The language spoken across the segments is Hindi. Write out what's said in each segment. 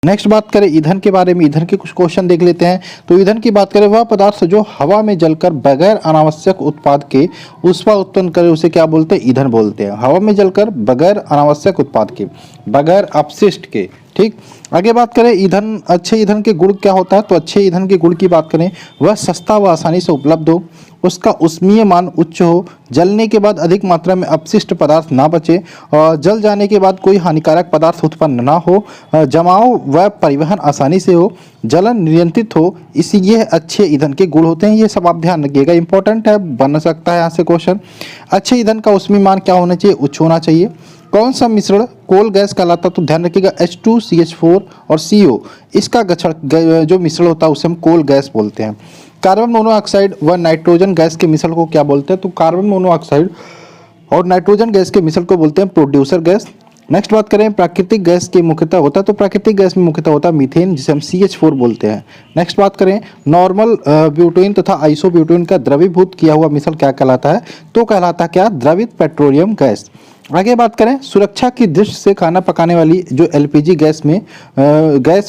नेक्स्ट बात करें ईंधन के बारे में, ईंधन के कुछ क्वेश्चन देख लेते हैं। तो ईंधन की बात करें, वह पदार्थ जो हवा में जलकर बगैर अनावश्यक उत्पाद के ऊष्मा उत्पन्न करे उसे क्या बोलते हैं? ईंधन बोलते हैं। हवा में जलकर बगैर अनावश्यक उत्पाद के, बगैर अपशिष्ट के। ठीक, आगे बात करें ईंधन, अच्छे ईंधन के गुण क्या होता है? तो अच्छे ईंधन के गुण की बात करें, वह सस्ता व आसानी से उपलब्ध हो, उसका ऊष्मीय मान उच्च हो, जलने के बाद अधिक मात्रा में अपशिष्ट पदार्थ ना बचे, और जल जाने के बाद कोई हानिकारक पदार्थ उत्पन्न ना हो, जमाव व परिवहन आसानी से हो, जलन नियंत्रित हो। इसी ये अच्छे ईंधन के गुण होते हैं। ये सब आप ध्यान रखिएगा, इंपॉर्टेंट है, बन सकता है यहाँ से क्वेश्चन। अच्छे ईंधन का ऊष्मीय मान क्या होना चाहिए? उच्च होना चाहिए। कौन सा मिश्रण कोल गैस कहलाता? तो ध्यान रखिएगा H2CH4 और CO, इसका जो मिश्रण होता है उसे हम कोल गैस बोलते हैं। कार्बन मोनोऑक्साइड व नाइट्रोजन गैस के मिश्रण को क्या बोलते हैं? तो कार्बन मोनोऑक्साइड और नाइट्रोजन गैस के मिश्रण को बोलते हैं प्रोड्यूसर गैस। नेक्स्ट बात करें प्राकृतिक गैस की मुख्यतः होता है, तो प्राकृतिक गैस में मुख्यतः होता है मीथेन, जिसे हम CH4 बोलते हैं। नेक्स्ट बात करें नॉर्मल ब्यूटेन तथा आइसोब्यूटेन का द्रवीभूत किया हुआ मिश्रण क्या कहलाता है? तो कहलाता है क्या? द्रवित पेट्रोलियम गैस। आगे बात करें सुरक्षा की दृष्टि से खाना पकाने वाली जो LPG गैस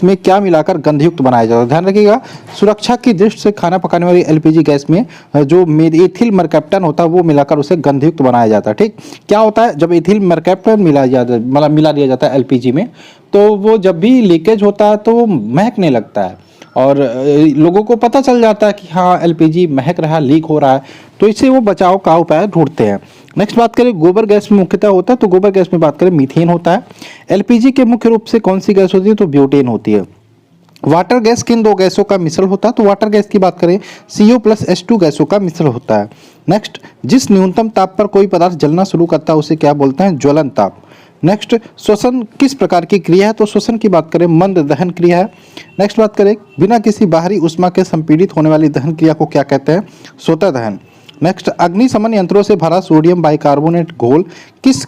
में क्या मिलाकर गंधयुक्त बनाया जाता है? ध्यान रखिएगा, सुरक्षा की दृष्टि से खाना पकाने वाली LPG गैस में जो एथिल मरकैप्टन होता है वो मिलाकर उसे गंधयुक्त बनाया जाता है। ठीक, क्या होता है जब एथिल मरकैप्टन मिला दिया जाता है LPG में, तो वो जब भी लीकेज होता है तो वो महकने लगता है और लोगों को पता चल जाता है कि हाँ LPG महक रहा है, लीक हो रहा है, तो इससे वो बचाव का उपाय ढूंढते हैं। नेक्स्ट बात करें गोबर गैस में मुख्यतः होता है, तो गोबर गैस में बात करें मीथेन होता है। LPG के मुख्य रूप से कौन सी गैस होती है? तो ब्यूटेन होती है। वाटर गैस किन दो गैसों का मिश्रण होता है? तो वाटर गैस की बात करें CO+H2 गैसों का मिश्रण होता है। नेक्स्ट, जिस न्यूनतम ताप पर कोई पदार्थ जलना शुरू करता है उसे क्या बोलते हैं? ज्वलन ताप। नेक्स्ट, श्वसन किस प्रकार की क्रिया है? तो श्वसन की बात करें मंद दहन क्रिया है। नेक्स्ट बात करें बिना किसी बाहरी उष्मा के संपीड़ित होने वाली दहन क्रिया को क्या कहते हैं? स्वतः दहन। नेक्स्ट, अग्निशमन यंत्रों से भरा सोडियम बाइकार्बोनेट घोल किससे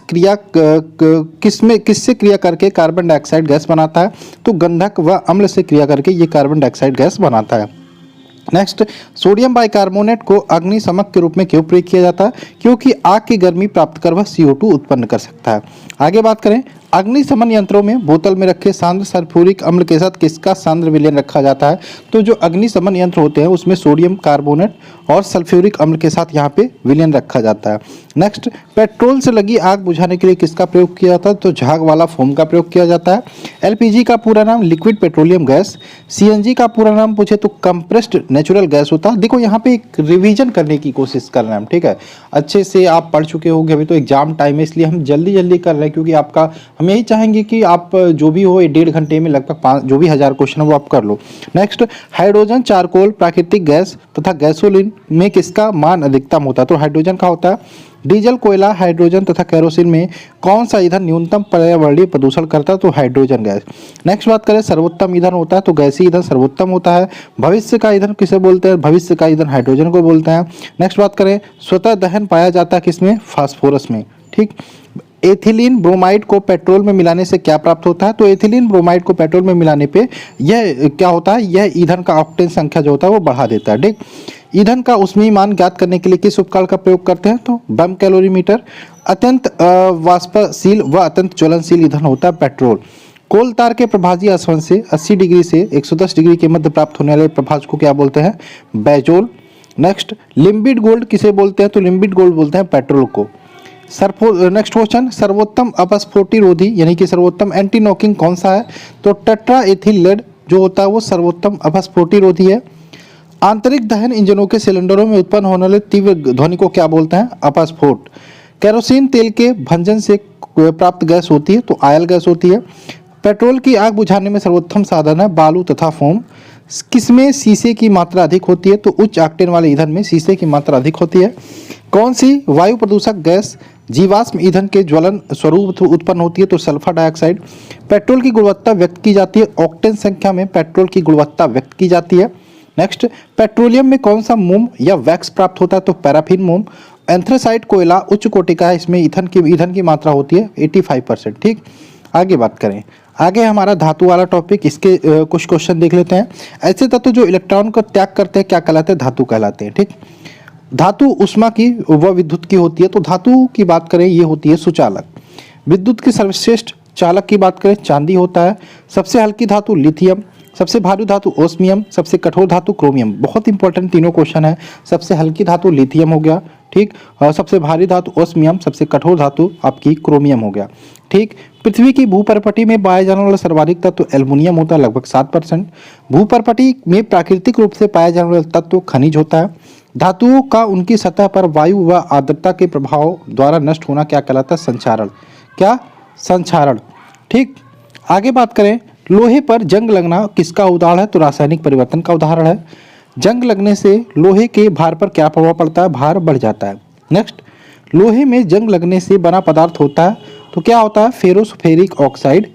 क्रिया करके कार्बन डाइऑक्साइड गैस बनाता है? तो गंधक व अम्ल से क्रिया करके ये कार्बन डाइऑक्साइड गैस बनाता है। नेक्स्ट, सोडियम बाइकार्बोनेट को अग्निशमक के रूप में क्यों प्रयोग किया जाता है? क्योंकि आग की गर्मी प्राप्त कर वह CO2 उत्पन्न कर सकता है। आगे बात करें अग्निशमन यंत्रों में बोतल में रखे सांद्र सल्फ्यूरिक अम्ल के साथ किसका सांद्र विलयन रखा जाता है? तो जो अग्निशमन यंत्र होते हैं उसमें सोडियम कार्बोनेट और सल्फ्यूरिक अम्ल के साथ यहाँ पे विलयन रखा जाता है। नेक्स्ट, पेट्रोल से लगी आग बुझाने के लिए किसका प्रयोग किया जाता है? तो झाग वाला फोम का प्रयोग किया जाता है। LPG का पूरा नाम लिक्विड पेट्रोलियम गैस। CNG का पूरा नाम पूछे तो कंप्रेस्ड नेचुरल गैस होता है। देखो यहाँ पे एक रिवीजन करने की कोशिश कर रहे हैं हम, ठीक है, अच्छे से आप पढ़ चुके होंगे, अभी तो एग्जाम टाइम है इसलिए हम जल्दी जल्दी कर रहे हैं, क्योंकि आपका हम यही चाहेंगे कि आप जो भी हो 1.5 घंटे में लगभग 5 जो भी 1000 क्वेश्चन है वो आप कर लो। नेक्स्ट, हाइड्रोजन, चारकोल, प्राकृतिक गैस तथा गैसोलीन में किसका मान अधिकतम होता है? तो हाइड्रोजन का होता है। डीजल, कोयला, हाइड्रोजन तथा केरोसिन में कौन सा ईंधन न्यूनतम पर्यावरणीय प्रदूषण करता है? तो हाइड्रोजन गैस। नेक्स्ट बात करें सर्वोत्तम ईंधन होता है, तो गैसीय ईंधन सर्वोत्तम होता है। भविष्य का ईंधन किसे बोलते हैं? भविष्य का ईंधन हाइड्रोजन को बोलते हैं। नेक्स्ट बात करें स्वतः दहन पाया जाता है किसमें? फास्फोरस में। ठीक, एथिलीन ब्रोमाइड को पेट्रोल में मिलाने से क्या प्राप्त होता है? तो एथिलीन ब्रोमाइड को पेट्रोल में मिलाने पे यह क्या होता है? यह ईंधन का ऑक्टेन संख्या जो होता है वो बढ़ा देता है। ठीक, ईंधन का ऊष्मीय मान ज्ञात करने के लिए किस उपकरण का प्रयोग करते हैं? तो बम कैलोरीमीटर। अत्यंत वाष्पशील व अत्यंत ज्वलनशील ईंधन होता है पेट्रोल। कोल तार के प्रभाजी आसवन से 80 डिग्री से 110 डिग्री के मध्य प्राप्त होने वाले प्रभाज को क्या बोलते हैं? बेजोल। नेक्स्ट, लिम्बिड गोल्ड किसे बोलते हैं? तो लिम्बिड गोल्ड बोलते हैं पेट्रोल को। नेक्स्ट क्वेश्चन, सर्वोत्तम अपस्फोटिरोधी यानी कि सर्वोत्तम एंटी नॉकिंग कौन सा है? तो टेट्रा एथिल लेड जो होता है वो सर्वोत्तम अपस्फोटिरोधी है। आंतरिक दहन इंजनों के सिलेंडरों में उत्पन्न होने वाले तीव्र ध्वनि को क्या बोलते हैं? अपस्फोट। केरोसिन तेल के भंजन से प्राप्त गैस होती है तो आयल गैस होती है। पेट्रोल की आग बुझाने में सर्वोत्तम साधन है बालू तथा फोम। किसमें शीशे की मात्रा अधिक होती है? तो उच्च ऑक्टेन वाले ईंधन में शीशे की मात्रा अधिक होती है। कौन सी वायु प्रदूषक गैस जीवाश्म ईंधन के ज्वलन स्वरूप उत्पन्न होती है? तो सल्फर डाइऑक्साइड। पेट्रोल की गुणवत्ता व्यक्त की जाती है ऑक्टेन संख्या में पेट्रोल की गुणवत्ता व्यक्त की जाती है। नेक्स्ट, पेट्रोलियम में कौन सा मोम या वैक्स प्राप्त होता है? तो पैराफिन मोम। एंथ्रासाइट कोयला उच्च कोटि का है, इसमें ईंधन की मात्रा होती है 85%। ठीक, आगे बात करें, आगे हमारा धातु वाला टॉपिक, इसके कुछ क्वेश्चन देख लेते हैं। ऐसे तत्व जो इलेक्ट्रॉन को त्याग करते हैं क्या कहलाते हैं? धातु कहलाते हैं। ठीक, धातु उष्मा की व विद्युत की होती है, तो धातु की बात करें ये होती है सुचालक। विद्युत की सर्वश्रेष्ठ चालक की बात करें चांदी होता है। सबसे हल्की धातु लिथियम, सबसे भारी धातु ओस्मियम, सबसे कठोर धातु क्रोमियम। बहुत इंपॉर्टेंट तीनों क्वेश्चन है। सबसे हल्की धातु लिथियम हो गया, ठीक, और सबसे भारी धातु ओस्मियम, सबसे कठोर धातु आपकी क्रोमियम हो गया, ठीक। पृथ्वी की भूपर्पटी में पाया जाने वाला सर्वाधिक तत्व एल्युमिनियम होता है, लगभग 7%। भूपर्पटी में प्राकृतिक रूप से पाया जाने वाला तत्व खनिज होता है। धातुओं का उनकी सतह पर वायु व आर्द्रता के प्रभाव द्वारा नष्ट होना क्या कहलाता है? संक्षारण। क्या? संक्षारण, ठीक। आगे बात करें, लोहे पर जंग लगना किसका उदाहरण है? तो रासायनिक परिवर्तन का उदाहरण है। जंग लगने से लोहे के भार पर क्या प्रभाव पड़ता है? भार बढ़ जाता है। नेक्स्ट, लोहे में जंग लगने से बना पदार्थ होता है तो क्या होता है? फेरोसफेरिक ऑक्साइड।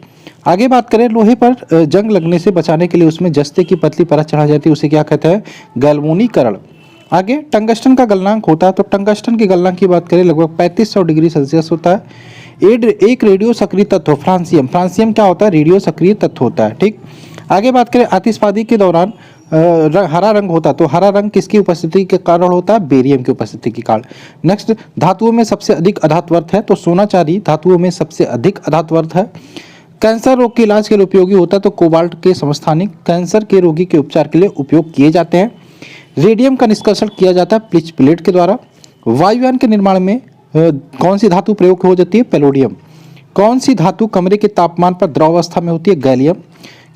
आगे बात करें, लोहे पर जंग लगने से बचाने के लिए उसमें जस्ते की पतली परत चढ़ा जाती है, उसे क्या कहते हैं? गैल्वेनीकरण। आगे टंगस्टन का गलनांक होता है, तो टंगस्टन के गलनांक की बात करें लगभग 3500 डिग्री सेल्सियस होता है। एक रेडियो सक्रिय तत्व फ्रांसियम। फ्रांसियम क्या होता है? रेडियो सक्रिय तत्व होता है, ठीक। आगे बात करें, आतिशबाजी के दौरान हरा रंग होता है, तो हरा रंग किसकी उपस्थिति के कारण होता है? बेरियम की उपस्थिति के कारण। नेक्स्ट, धातुओं में सबसे अधिक अधात्वर्थ है, तो सोना चांदी धातुओं में सबसे अधिक अधात्वर्थ है। कैंसर रोग के इलाज के लिए उपयोगी होता है, तो कोबाल्ट के समस्थानिक कैंसर के रोगी के उपचार के लिए उपयोग किए जाते हैं। रेडियम का निष्कर्षण किया जाता है पिच प्लेट के द्वारा। वायुयान के निर्माण में कौन सी धातु प्रयोग हो जाती है? पैलोडियम। कौन सी धातु कमरे के तापमान पर द्रव अवस्था में होती है? गैलियम।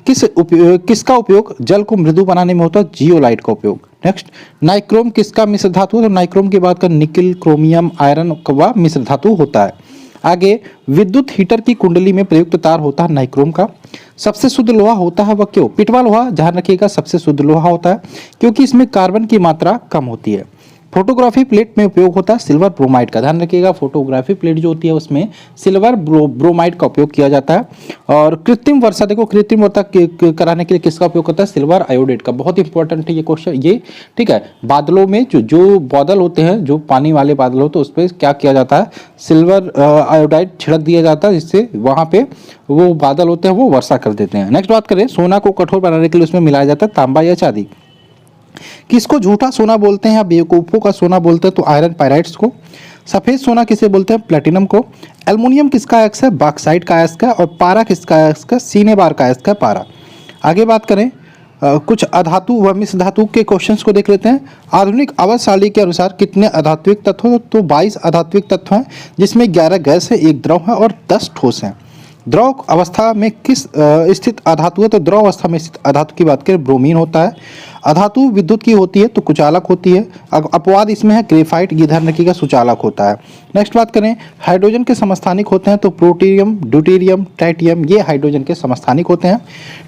किसका उपयोग जल को मृदु बनाने में होता है? जियोलाइट का उपयोग। नेक्स्ट, नाइक्रोम किसका मिश्र धातु है? तो नाइक्रोम की बात करें निकिल, क्रोमियम, आयरन का मिश्र धातु होता है। आगे, विद्युत हीटर की कुंडली में प्रयुक्त तार होता है नाइक्रोम का। सबसे शुद्ध लोहा होता है वह क्यों? पिटवा लोहा, ध्यान रखिएगा, सबसे शुद्ध लोहा होता है क्योंकि इसमें कार्बन की मात्रा कम होती है। फोटोग्राफी प्लेट में उपयोग होता है सिल्वर ब्रोमाइड का, ध्यान रखिएगा, फोटोग्राफी प्लेट जो होती है उसमें सिल्वर ब्रोमाइड का उपयोग किया जाता है। और कृत्रिम वर्षा, देखो कृत्रिम वर्षा कराने के लिए किसका उपयोग होता है? सिल्वर आयोडेट का। बहुत इंपॉर्टेंट है ये क्वेश्चन, ये ठीक है। बादलों में जो बादल होते हैं, जो पानी वाले बादल होते हैं, उस पर क्या किया जाता है? सिल्वर आयोडाइड छिड़क दिया जाता है, जिससे वहाँ पे वो बादल होते हैं वो वर्षा कर देते हैं। नेक्स्ट बात करें, सोना को कठोर बनाने के लिए उसमें मिलाया जाता है तांबा या चांदी। किसको झूठा सोना बोलते हैं या बेवकूफ़ों का सोना बोलते हैं? तो आयरन पायराइट्स को। सफ़ेद सोना किसे बोलते हैं? प्लेटिनम को। एल्युमिनियम किसका अयस्क है? बॉक्साइट का अयस्क है। और पारा किसका अयस्क है? सीनेबार का अयस्क है पारा। आगे बात करें, कुछ अधातु व मिश्र धातु के क्वेश्चंस को देख लेते हैं। आधुनिक आवर्त सारणी के अनुसार कितने अधात्विक तत्व हैं? तो 22 अधात्विक तत्व हैं, जिसमें 11 गैस है, 1 द्रव है और 10 ठोस हैं। द्रव अवस्था में किस स्थित अधातु है? तो द्रव अवस्था में स्थित अधातु की बात करें ब्रोमीन होता है। अधातु विद्युत की होती है तो कुचालक होती है। अपवाद इसमें है ग्रेफाइट, ये ध्यान रखिएगा, सुचालक होता है। नेक्स्ट बात करें, हाइड्रोजन के समस्थानिक होते हैं तो प्रोटीरियम, ड्यूटेरियम, ट्राइटियम, ये हाइड्रोजन के समस्थानिक होते हैं।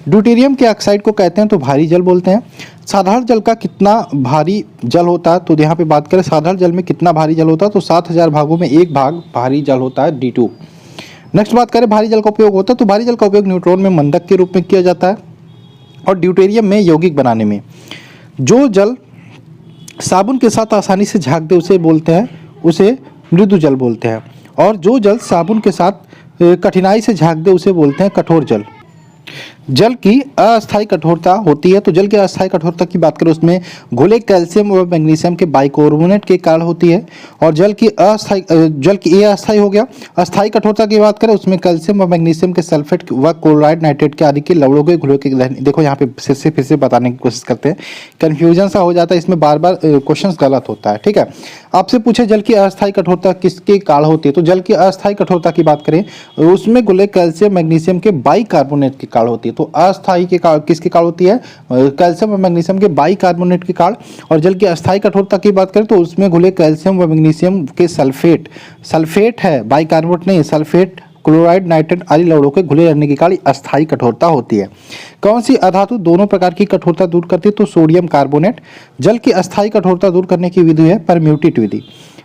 ड्यूटेरियम के ऑक्साइड को कहते हैं तो भारी जल बोलते हैं। साधारण जल का कितना भारी जल होता है? तो यहाँ पे बात करें साधारण जल में कितना भारी जल होता है? तो 7000 भागों में 1 भाग भारी जल होता है, D2। नेक्स्ट बात करें, भारी जल का उपयोग होता है तो भारी जल का उपयोग न्यूट्रॉन में मंदक के रूप में किया जाता है और ड्यूटेरियम में यौगिक बनाने में। जो जल साबुन के साथ आसानी से झाग दे उसे बोलते हैं, उसे मृदु जल बोलते हैं। और जो जल साबुन के साथ कठिनाई से झाग दे उसे बोलते हैं कठोर जल। जल की अस्थायी कठोरता होती है, तो जल की अस्थायी कठोरता की बात करें उसमें घुले कैल्शियम और मैग्नीशियम के बाइकार्बोनेट के कारण होती है। और जल की ये अस्थायी हो गया। अस्थायी कठोरता की बात करें उसमें कैल्शियम और मैग्नीशियम के सल्फेट व क्लोराइड, नाइट्रेट के आदि के लवणों के घुले के, देखो यहाँ पे फिर से बताने की कोशिश करते हैं, कन्फ्यूजन सा हो जाता है, इसमें बार बार क्वेश्चन गलत होता है, ठीक है। आपसे पूछे जल की अस्थायी कठोरता किसके कारण होती है? तो जल की अस्थायी कठोरता की बात करें उसमें घुले कैल्शियम मैग्नीशियम के बाइकार्बोनेट के कारण होती है। तो अस्थायी के कारण किसके कारण होती है? कैल्शियम और मैग्नीशियम के बाइकार्बोनेट के कारण। और जल की अस्थायी कठोरता की बात करें तो उसमें घुले कैल्शियम व मैग्नीशियम के सल्फेट है, बाइकार्बोनेट नहीं, सल्फेट, क्लोराइड, नाइट्रेट आदि लवणों के घुले रहने के कारण अस्थायी कठोरता होती है। कौन सी अधातु दोनों प्रकार की कठोरता दूर करती है? तो सोडियम कार्बोनेट। जल की अस्थायी कठोरता दूर करने की विधि है परम्यूटेट विधि।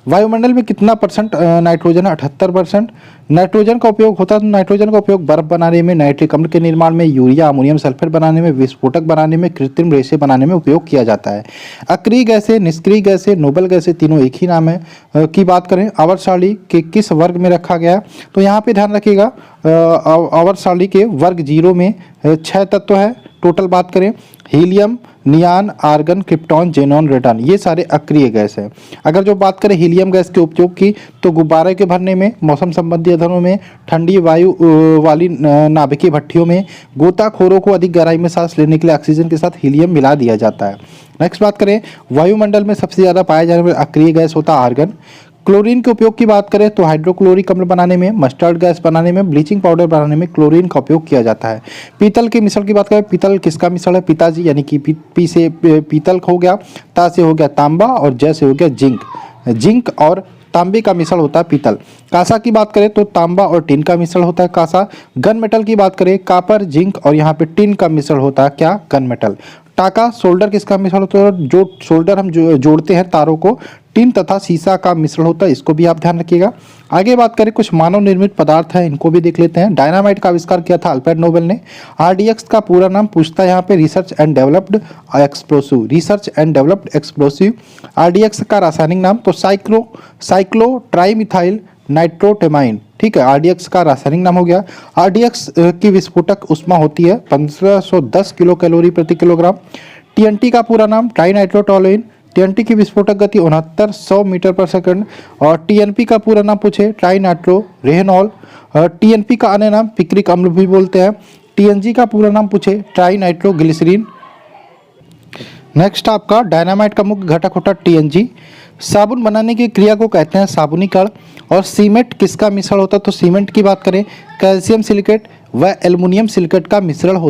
वायुमंडल में कितना परसेंट नाइट्रोजन है? 78%। नाइट्रोजन का उपयोग होता है, नाइट्रोजन का उपयोग बर्फ बनाने में, नाइट्रिक अम्ल के निर्माण में, यूरिया अमोनियम सल्फेट बनाने में, विस्फोटक बनाने में, कृत्रिम रेशे बनाने में उपयोग किया जाता है। अक्रिय गैसें, निष्क्रिय गैसें, नोबल गैसें, तीनों एक ही नाम है। की बात करें आवर्त सारणी के किस वर्ग में रखा गया है? तो यहाँ पे ध्यान रखिएगा, आवर्त सारणी के वर्ग 0 में 6 तत्व है। टोटल बात करें helium, neon, argon, krypton, xenon, radon, ये सारे अक्रिय गैस हैं। अगर जो बात करें हीलियम गैस के उपयोग की, तो गुब्बारे के भरने में, मौसम संबंधी अध्ययनों में, ठंडी वायु वाली नाभिकीय भट्टियों में, गोताखोरों को अधिक गहराई में सांस लेने के लिए ऑक्सीजन के साथ हीलियम मिला दिया जाता है। नेक्स्ट बात करें, वायुमंडल में सबसे ज़्यादा पाया जाने वाला अक्रिय गैस होता है आर्गन। क्लोरीन के उपयोग की बात करें तो हाइड्रोक्लोरिक अम्ल बनाने में, मस्टर्ड गैस बनाने में, ब्लीचिंग पाउडर बनाने में क्लोरीन का उपयोग किया जाता है। पीतल के मिश्रण की बात करें, पीतल किसका मिश्रण है? पिताजी, यानी कि पी से पीतल हो गया, ता से हो गया तांबा और जय से हो गया जिंक। जिंक और तांबे का मिश्रण होता है पीतल। कांसा की बात करें तो तांबा और टिन का मिश्रण होता है कांसा। गन मेटल की बात करें, कापर, जिंक और यहाँ पे टिन का मिश्रण होता है क्या? Gun metal. टाका, सोल्डर किसका मिश्रण होता है? जो सोल्डर हम जोड़ते हैं तारों को, टिन तथा सीसा का मिश्रण होता है, इसको भी आप ध्यान रखिएगा। आगे बात करें कुछ मानव निर्मित पदार्थ हैं, इनको भी देख लेते हैं। डायनामाइट का आविष्कार किया था अल्फ्रेड नोबेल ने। आरडीएक्स का पूरा नाम पूछता है यहाँ पे, research and developed explosive, research and developed explosive. RDX का रासायनिक नाम तो साइक्लो ट्राइमिथाइल नाइट्रोटेमाइन, ठीक है, आरडीएक्स का रासायनिक नाम हो गया। आरडीएक्स की विस्फोटक ऊष्मा होती है 1510 किलो कैलोरी प्रति किलोग्राम। टीएनटी का पूरा नाम ट्राइनाइट्रोटोलुइन। टीएनटी की विस्फोटक गति 6900 मीटर पर सेकंड। और टीएनपी का पूरा नाम पूछे, ट्राइनाइट्रो रेहनॉल। टीएनपी का अन्य नाम पिक्रिक अम्ल भी बोलते हैं। टीएनजी का पूरा नाम पूछे, ट्राइनाइट्रोग्लिसरीन। नेक्स्ट आपका डायनामाइट का मुख्य घटक होता है टीएनजी। साबुन बनाने की क्रिया को कहते हैं साबुनीकरण। और सीमेंट किसका मिश्रण होता है? तो सीमेंट की बात करें, कैल्शियम सिलिकेट व एल्युमिनियम सिलिकेट का मिश्रण होता है।